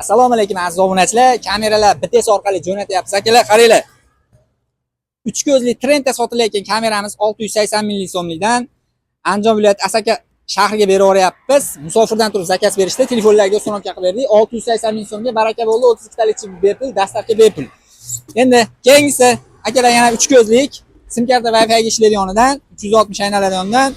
Assalomu alaykum aziz obunachilar. Kameralar BTS orqali jo'natyapmiz akalar. Qaranglar. 3 ko'zli Trendda sotilayotgan kameramiz 680 ming so'mlikdan Andijon viloyati Asaka shahriga berib yuboryapmiz. Musofirdan turib zakaz berishdi. Telefonlarga so'rovga qilib berdik. 680 ming so'mga baraka bo'ldi. 32 talik chip bepul, dastlabki bepul. Endi keyingisi akalar yana 3 ko'zlik sim karta Wi-Fi ga ishlaydiganidan 360 aylanadiganidan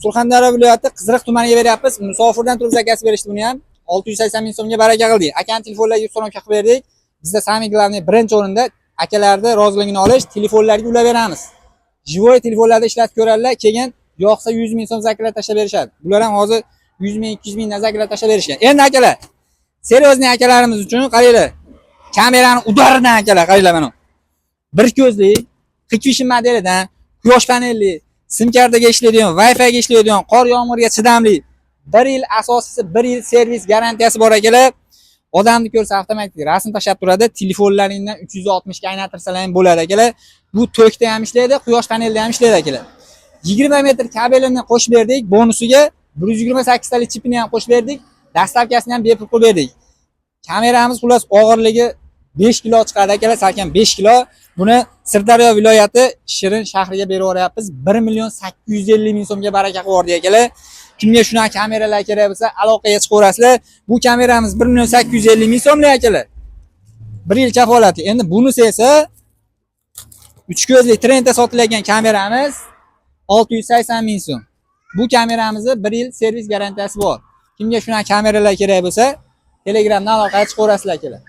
Surxondaryo viloyati Qiziriq tumaniga beryapmiz. Musofirdan turib zakaz berishdi buni ham. 680 ming so'mga baraka qildik. Akani telefonlarga so'rovga qilib berdik. Bizda samimiy glavniy birinchi o'rinda akalarni roziligini olish, telefonlarga ulab beramiz. Jivoy telefonlarda ishlatib ko'radilar, keyin yo'qsa 100 ming so'm zakarlar tashlab berishadi. Bular ham hozir 100 ming, 200 ming zakarlar tashlab berishgan. Endi akalar, seryozni akalarimiz uchun qaranglar. Kamerani udaridan akalar, qaranglar mana. Bir ko'zli, Hikvision modelidan, quyosh panelli, sim kartaga ishlaydigan, Wi-Fi ga ishlaydigan, qor yomg'irga chidamli 1 yil asosisi 1 yil servis garantiyasi bor akalar. Odamni ko'rsa avtomatik rasm tashlab turadi. Telefonlaringdan 360 ga aylantirsalar ham bo'ladi akalar. Bu tokda ham ishlaydi, quyosh panelida ham ishlaydi akalar. 20 metr kabelini qo'shib berdik. Bonusiga 128 talik chipini ham qo'shib berdik. Dastlabkasini ham bepul qilib berdik. Kameramiz xullas og'irligi 5 kilo chiqadi akalar, salkam 5 kilo. Buni Sirdaryo viloyati Shirin shahriga berib yuboryapmiz. 1 850 ming so'mga baraka qilib yubordik akalar. Kimga shunaqa kameralar kerak bo'lsa, aloqaga chiqaverasizlar. Bu kameramiz 1 850 ming so'mlik akalar. 1 yil kafolati. Endi bunisi esa 3 ko'zli Trendda sotiladigan kameramiz 680 ming so'm. Bu kameramizni 1 yil servis garantiyasi bor. Kimga shunaqa kameralar kerak bo'lsa, Telegramdan aloqaga chiqaverasizlar akalar.